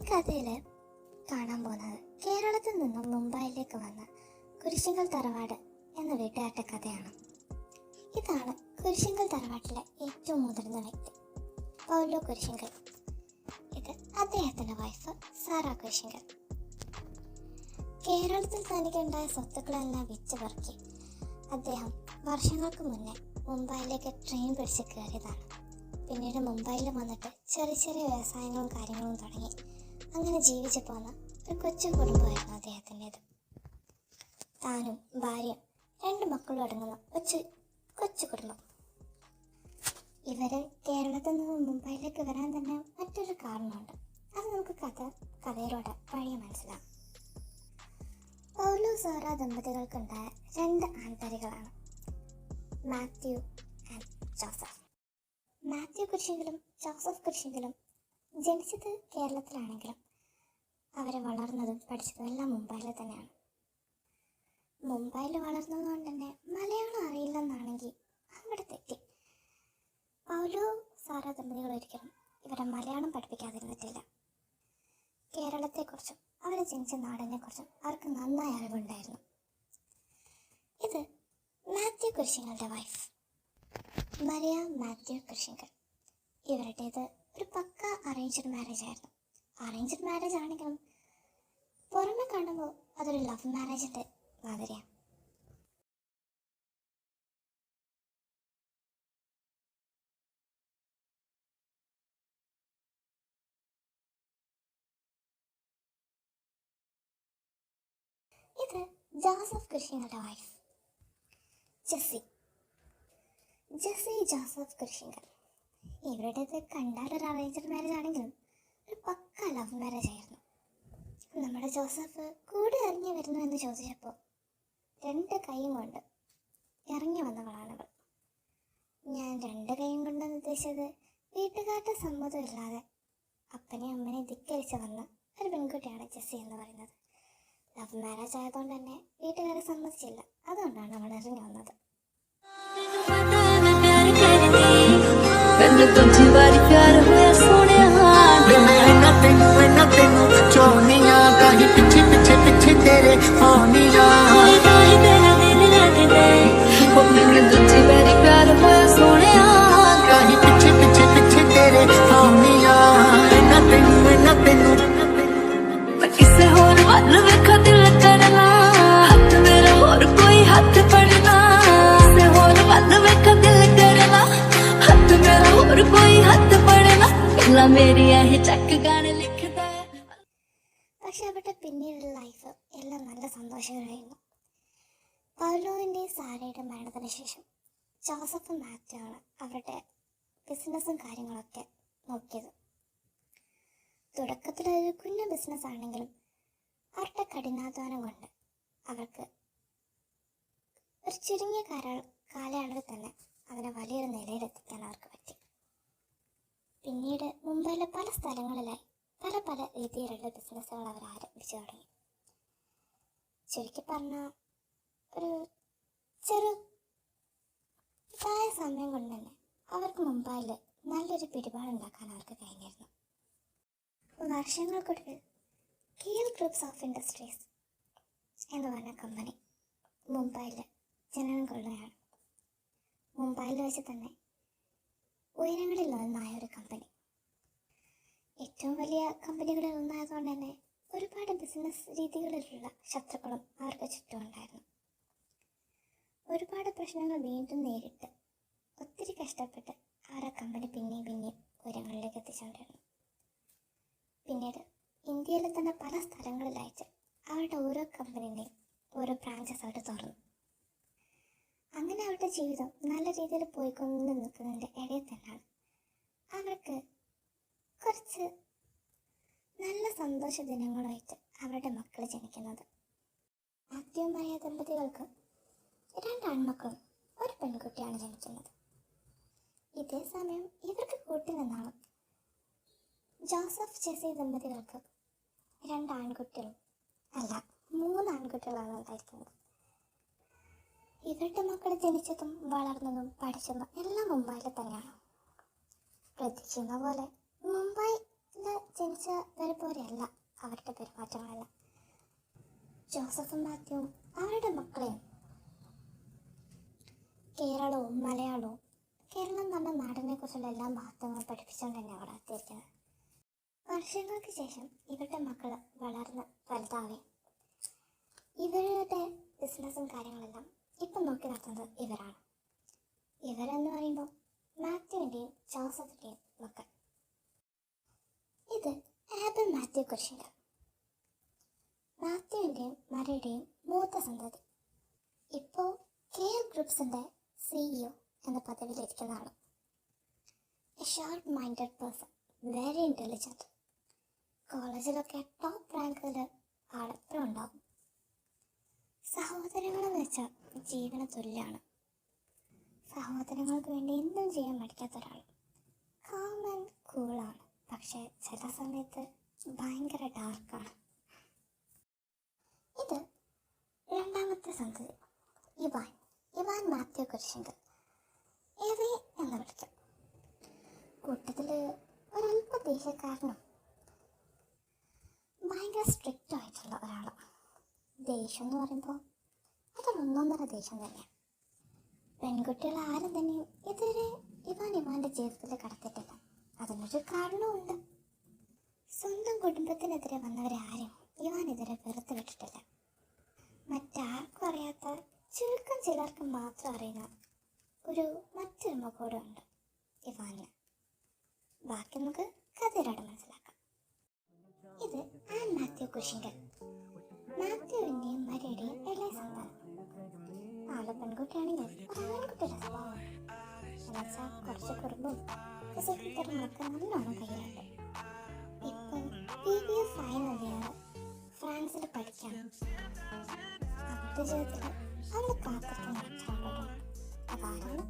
കഥയിൽ കാണാൻ പോകുന്നത് കേരളത്തിൽ നിന്നും മുംബൈയിലേക്ക് വന്ന കുരിശിങ്കൽ തറവാട് എന്ന വീട്ടുകാരുടെ കഥയാണ്. ഇതാണ് കുരിശിങ്കൽ തറവാട്ടിലെ ഏറ്റവും മുതിർന്ന വ്യക്തി, പൗലോ കുരിശിങ്കൽ. ഇത് അദ്ദേഹത്തിൻ്റെ വൈഫ് സാറ കുരിശിങ്കൽ. കേരളത്തിൽ തനിക്കുണ്ടായ സ്വത്തുക്കളെല്ലാം വിറ്റ് പെറുക്കി അദ്ദേഹം വർഷങ്ങൾക്ക് മുന്നേ മുംബൈയിലേക്ക് ട്രെയിൻ പിടിച്ച് കയറിയതാണ്. പിന്നീട് മുംബൈയിൽ വന്നിട്ട് ചെറിയ ചെറിയ വ്യവസായങ്ങളും കാര്യങ്ങളും തുടങ്ങി അങ്ങനെ ജീവിച്ചു പോന്ന ഒരു കൊച്ചു കുടുംബമായിരുന്നു അദ്ദേഹത്തിൻ്റേത്. താനും ഭാര്യയും 2 മക്കളും അടങ്ങുന്ന കൊച്ചു കുടുംബം. ഇവര് കേരളത്തിൽ നിന്ന് മുംബൈയിലേക്ക് വരാൻ തന്നെ മറ്റൊരു കാരണമുണ്ട്. അത് നമുക്ക് കഥയിലൂടെ വഴിയെ മനസ്സിലാവും. പൗലോ സാറ ദമ്പതികൾക്കുണ്ടായ 2 ആൺതരികളാണ്, മാത്യു ആൻഡ് ജോസഫ്. മാത്യു കുരിശിങ്കലും ജോസഫ് കുരിശിങ്കലും ജനിച്ചത് കേരളത്തിലാണെങ്കിലും അവർ വളർന്നതും പഠിച്ചതും എല്ലാം മുംബൈയിൽ തന്നെയാണ്. മുംബൈയിൽ വളർന്നതുകൊണ്ട് തന്നെ മലയാളം അറിയില്ലെന്നാണെങ്കിൽ അവിടെ തെറ്റി. പൗലോ സാറ ദമ്പതികൾ ഒരിക്കലും ഇവരെ മലയാളം പഠിപ്പിക്കാതിരുന്നിട്ടില്ല. കേരളത്തെക്കുറിച്ചും അവർ ജനിച്ച നാടിനെക്കുറിച്ചും അവർക്ക് നന്നായി അറിവുണ്ടായിരുന്നു. ഇത് മാത്യു കുരിശിങ്കലുടെ വൈഫ് മരിയ മാത്യു കുരിശിങ്കൽ. ഇവരുടേത് ഒരു പക്ക അറേഞ്ച്ഡ് മാരേജ് ആയിരുന്നു. അറേഞ്ച്ഡ് മാരേജ് ആണെങ്കിലും പുറമെ കാണുമ്പോൾ അതൊരു ലവ് മാരേജിൻ്റെ മാതിരിയാണ്. ഇത് ജോസഫ് കുരിശിങ്കലുടെ വൈഫ് ജെസ്സി ജോസഫ് കുരിശിങ്കൽ. ഇവരുടേത് കണ്ടാലൊരു അറേഞ്ച്ഡ് മാരേജ് ആണെങ്കിലും ഒരു പക്ക ലവ് മാരേജ് ആയിരുന്നു. നമ്മുടെ ജോസഫ് കൂടെ ഇറങ്ങി വരുന്നു എന്ന് ചോദിച്ചപ്പോൾ 2 കൈയും കൊണ്ട് ഇറങ്ങി വന്നവളാണവൾ. ഞാൻ 2 കൈയും കൊണ്ടെന്ന് ഉദ്ദേശിച്ചത് വീട്ടുകാരുടെ സമ്മതമില്ലാതെ അപ്പനെയും അമ്മനെയും ധിക്കരിച്ച് വന്ന ഒരു പെൺകുട്ടിയാണ് ജെസ്സി എന്ന് പറയുന്നത്. ലവ് മാരേജ് ആയതുകൊണ്ട് തന്നെ വീട്ടുകാരെ സമ്മതിച്ചില്ല, അതുകൊണ്ടാണ് അവൾ ഇറങ്ങി വന്നത്. ਮੈਨੂੰ ਤੁਝੇ ਵਾਰੀ ਪਿਆਰ ਹੋਇਆ ਸੋਹਣਿਆ, ਮੈਂ ਤੈਨੂੰ ਚਾਹੁੰਨੀਆਂ, ਕਾਹੀ ਪਿੱਛੇ ਤੇਰੇ ਆਉਣੀਆਂ, ਕਾਹੀ ਤੇਰਾ ਦਿਲ ਲੱਗਦਾ, ਉਹ ਮੈਨੂੰ ਤੁਝੇ ਵਾਰੀ ਪਿਆਰ ਹੋਇਆ ਸੋਹਣਿਆ, ਕਾਹੀ ਪਿੱਛੇ ਤੇਰੇ ਆਉਣੀਆਂ, ਮੈਂ ਤੈਨੂੰ ਮੈਂ ਕਿਸੇ ਹੋਰ ਵੱਲ ਵੇਖਾਂ ਦਿਲ ਕਰਨਾ, ਹੱਥ ਮੇਰਾ ਹੋਰ ਕੋਈ ਹੱਥ ਫੜਨਾ, ਕਿਸੇ ਹੋਰ ਵੱਲ ਵੇਖਾਂ ਦਿਲ ਕਰਨਾ, ਹੱਥ ਮੇਰਾ ਹੋਰ ਕੋਈ ਹੱਥ ਫੜਨਾ, ਪਹਿਲਾਂ ਮੇਰੀ ਇਹ ਚੱਕ ਗਾਣੇ ਲਿਖਦਾ. പക്ഷെ അവരുടെ പിന്നീടുള്ള ലൈഫ് എല്ലാം നല്ല സന്തോഷകരമായിരുന്നു. പൗലോവിൻ്റെയും സാരയുടെ മരണത്തിന് ശേഷം ജോസഫും മാത്യു ആണ് അവരുടെ ബിസിനസ്സും കാര്യങ്ങളൊക്കെ നോക്കിയത്. തുടക്കത്തിലൊരു കുഞ്ഞു ബിസിനസ് ആണെങ്കിലും അവരുടെ കഠിനാധ്വാനം കൊണ്ട് അവർക്ക് ഒരു ചുരുങ്ങിയ കാലയളവിൽ തന്നെ അതിനെ വലിയൊരു നിലയിലെത്തിക്കാൻ അവർക്ക് പറ്റി. പിന്നീട് മുംബൈയിലെ പല സ്ഥലങ്ങളിലായി പല രീതിയിലുള്ള ബിസിനസ്സുകൾ അവർ ആരംഭിച്ചു തുടങ്ങി. ചുരുക്കി പറഞ്ഞാൽ ഒരു ചെറുതായ സമയം കൊണ്ട് തന്നെ അവർക്ക് മുംബൈയിൽ നല്ലൊരു പിടിപാടുണ്ടാക്കാൻ അവർക്ക് കഴിഞ്ഞിരുന്നു. വർഷങ്ങൾക്കൊടുവിൽ കീൽ ഗ്രൂപ്പ്സ് ഓഫ് ഇൻഡസ്ട്രീസ് എന്ന് പറഞ്ഞ കമ്പനി മുംബൈയിൽ ജനനം കൊള്ളുകയാണ്. മുംബൈയിൽ വെച്ച് തന്നെ ഉയരങ്ങളിൽ ഒന്നായ ഒരു കമ്പനി, ഏറ്റവും വലിയ കമ്പനികളിൽ ഒന്നായതുകൊണ്ട് തന്നെ ഒരുപാട് ബിസിനസ് രീതികളിലുള്ള ശത്രുക്കളും അവർക്ക് ചുറ്റുമുണ്ടായിരുന്നു. ഒരുപാട് പ്രശ്നങ്ങൾ വീണ്ടും നേരിട്ട് ഒത്തിരി കഷ്ടപ്പെട്ട് അവരുടെ കമ്പനി പിന്നെയും ഉയരങ്ങളിലേക്ക് എത്തിച്ചുകൊണ്ടിരുന്നു. പിന്നീട് ഇന്ത്യയിലെ തന്നെ പല സ്ഥലങ്ങളിലായിട്ട് അവരുടെ ഓരോ കമ്പനിയുടെയും ഓരോ ബ്രാഞ്ചസ് അവർ തുറന്നു. അങ്ങനെ അവരുടെ ജീവിതം നല്ല രീതിയിൽ പോയിക്കൊണ്ട് നിൽക്കുന്നതിൻ്റെ ഇടയിൽ തന്നെയാണ് അവർക്ക് കുറച്ച് നല്ല സന്തോഷ ദിനങ്ങളുമായിട്ട് അവരുടെ മക്കൾ ജനിക്കുന്നത്. മാത്യുമായ ദമ്പതികൾക്ക് 2 ആൺമക്കളും ഒരു പെൺകുട്ടിയാണ് ജനിക്കുന്നത്. ഇതേ സമയം ഇവർക്ക് കൂട്ടി നിന്നാണ് ജോസഫ് ജെസ്സി ദമ്പതികൾക്ക് 2 ആൺകുട്ടികളും അല്ല 3 ആൺകുട്ടികളാണ് ഉണ്ടായിരിക്കുന്നത്. ഇവരുടെ മക്കൾ ജനിച്ചതും വളർന്നതും പഠിച്ചതും എല്ലാം മുംബൈയിൽ തന്നെയാണ്. പ്രതീക്ഷിക്കുന്ന പോലെ മുംബൈ ജനിച്ചവരെ പോലെയല്ല അവരുടെ പെരുമാറ്റങ്ങളെല്ലാം. ജോസഫും മാത്യുവും അവരുടെ മക്കളെയും കേരളവും മലയാളവും കേരളം നമ്മുടെ നാടിനെ കുറിച്ചുള്ള എല്ലാ മഹത്വങ്ങളും പഠിപ്പിച്ചുകൊണ്ട് തന്നെ അവിടെ എത്തിയിരിക്കുന്നത്. വർഷങ്ങൾക്ക് ശേഷം ഇവരുടെ മക്കൾ വളർന്ന് വലുതാവേ ഇവരുടെ ബിസിനസ്സും കാര്യങ്ങളെല്ലാം ഇപ്പം നോക്കി നടത്തുന്നത് ഇവരാണ്. ഇവരെന്ന് പറയുമ്പോൾ മാത്യുവിൻ്റെയും ജോസഫിൻ്റെയും മക്കൾ. ഇത് ആബിൾ മാത്യു കുരിശിങ്കൽ, മാത്യുവിൻ്റെയും മറിയുടെയും മൂത്ത സന്തതി. ഇപ്പോൾ കെയർ ഗ്രൂപ്പ്സിൻ്റെ CEO എന്ന പദവിയിലിരിക്കുന്നതാണ്. A sharp minded person, very intelligent. കോളേജിലൊക്കെ ടോപ്പ് റാങ്കിൽ ആളെപ്പോഴും ഉണ്ടാവും. സഹോദരങ്ങളെന്ന് വെച്ചാൽ ജീവന തുല്യമാണ്. സഹോദരങ്ങൾക്ക് വേണ്ടി എന്തും ചെയ്യാൻ മടിക്കാത്ത ഒരാൾ. കാം ആൻഡ് കൂളാണ്, പക്ഷേ ചില സമയത്ത് ഭയങ്കര ഡാർക്കാണ്. ഇത് രണ്ടാമത്തെ സന്തതി ഇവാൻ മാത്യു കുരിശിങ്കൽ, എവി എന്ന് വിളിക്കും. കൂട്ടത്തിൽ ഒരല്പ ദേഷ്യക്കാരനും ഭയങ്കര സ്ട്രിക്റ്റ് ആയിട്ടുള്ള ഒരാളാണ്. ദേഷ്യം എന്ന് പറയുമ്പോൾ അതൊന്നൊന്നര ദേഷ്യം തന്നെയാണ്. പെൺകുട്ടികൾ ആരും തന്നെയും ഇതുവരെ ഇവാൻ്റെ ജീവിതത്തിൽ കടത്തിയിട്ടില്ല. അതിനൊരു കാരണവുമുണ്ട്. സ്വന്തം കുടുംബത്തിനെതിരെ വന്നവരെ ആരും ഇവാനെതിരെ വെറുതെ വിട്ടിട്ടില്ല. മറ്റാർക്കും അറിയാത്ത ചുരുക്കം ചിലർക്ക് മാത്രം അറിയുന്ന മറ്റൊരു മുഖം ഉണ്ട് ഇവാന്. ബാക്കി നമുക്ക് കഥയിലൂടെ മനസ്സിലാക്കാം. ഇത് ആൻ മാത്യു കുരിശിങ്കൽ, മാത്യുവിൻ്റെയും മരിയുടെയും ഇളയ സന്താനം. ആള് പെൺകുട്ടിയാണെങ്കിൽ ആൺകുട്ടിയുടെ സ്വഭാവമാണ്. എന്നുവെച്ചാൽ കുറച്ച് കുറുമ്പും ഫിസിക്കൽത്തരങ്ങളൊക്കെ നല്ലോണം കയ്യിലുണ്ട്. ഇപ്പം BBA ഫൈനൽ ഇയർ ഫ്രാൻസിൽ പഠിക്കാൻ. അവരുടെ ജീവിതത്തിൽ അവൾ കാത്തിരിക്കുന്ന ഒരാളോടാണ്. അതാരാണ്?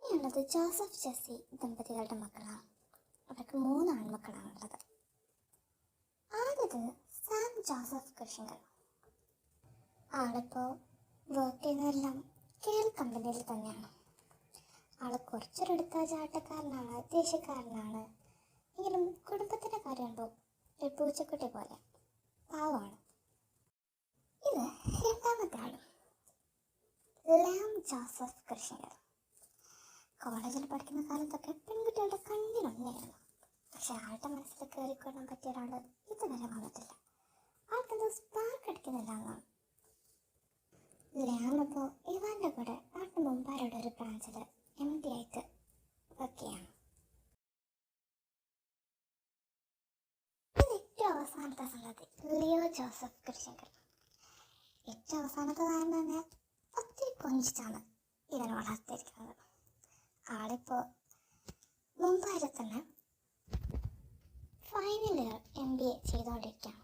ഇനിയുള്ളത് ജോസഫ് ജെസ്സി ദമ്പതികളുടെ മക്കളാണ്. അവർക്ക് 3 ആൺമക്കളാണുള്ളത്. ആദ്യത് സാം ജോസഫ് കുരിശിങ്കൽ. ആളിപ്പോൾ വർക്ക് ചെയ്യുന്നതെല്ലാം കേരള കമ്പനിയിൽ തന്നെയാണ്. ആൾ കുറച്ചൊരെടുത്ത ചാട്ടക്കാരനാണ്, ദേഷ്യക്കാരനാണ്. എങ്കിലും കുടുംബത്തിൻ്റെ കാര്യമുണ്ടോ ഒരു പൂച്ചക്കുട്ടി പോലെ പാവമാണ്. ഇത് രണ്ടാമത്തെ ആളും ലാം ജോസഫ് കുരിശിങ്കൽ. കോളേജിൽ പഠിക്കുന്ന കാലത്തൊക്കെ പെൺകുട്ടികളുടെ കണ്ണിലൊന്നായിരുന്നു. പക്ഷെ ആളുടെ മനസ്സിൽ കയറിക്കൊള്ളാൻ പറ്റിയ ഒരാൾ ഇതുവരെ വന്നിട്ടില്ല. ആൾക്കെന്തോ സ്പാർക്ക് അടിക്കുന്നില്ല എന്നാണ്. ലാം ഇപ്പോൾ ഇവാൻ്റെ കൂടെ നാട്ടിൽ മുമ്പാരുടെ ഒരു ബ്രാഞ്ചിൽ MD ആയിട്ട് വർക്ക് ചെയ്യാണ്. ഇത് ഏറ്റവും അവസാനത്തെ സന്തതി ലിയോ ജോസഫ് കുരിശിങ്കൽ. ഏറ്റവും അവസാനത്തേതായത് തന്നെ ഒത്തിരി കൊഞ്ചിച്ചാണ് ഇവനെ വളർത്തിയിരിക്കുന്നത്. ആളിപ്പോൾ മുംബൈയിൽ തന്നെ ഫൈനൽ ഇയർ MBA ചെയ്തുകൊണ്ടിരിക്കുകയാണ്.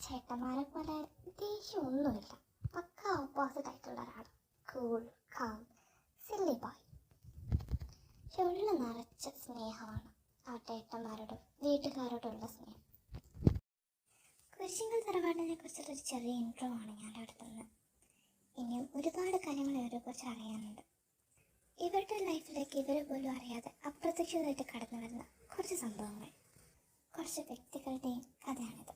ചേട്ടന്മാരെ പോലെ ദേഷ്യമൊന്നുമില്ല, പക്ക ഓപ്പോസിറ്റ് ആയിട്ടുള്ള ഒരാൾ. Cool, calm, silly boy. ഉള്ളിൽ നിറച്ച സ്നേഹമാണ് അവരുടെ ഏട്ടന്മാരോടും വീട്ടുകാരോടുള്ള സ്നേഹം. കുരിശിങ്കൽ തറവാടിനെ കുറിച്ചുള്ളൊരു ചെറിയ ഇൻട്രോ ആണ് ഞാൻ അടുത്തുന്നത്. ഇനിയും ഒരുപാട് കാര്യങ്ങൾ ഇവരെക്കുറിച്ച് അറിയാനുണ്ട്. ഇവരുടെ ലൈഫിലേക്ക് ഇവർ പോലും അറിയാതെ അപ്രതീക്ഷിതമായിട്ട് കടന്നു വരുന്ന കുറച്ച് സംഭവങ്ങൾ, കുറച്ച് വ്യക്തികളുടെയും കഥയാണിത്.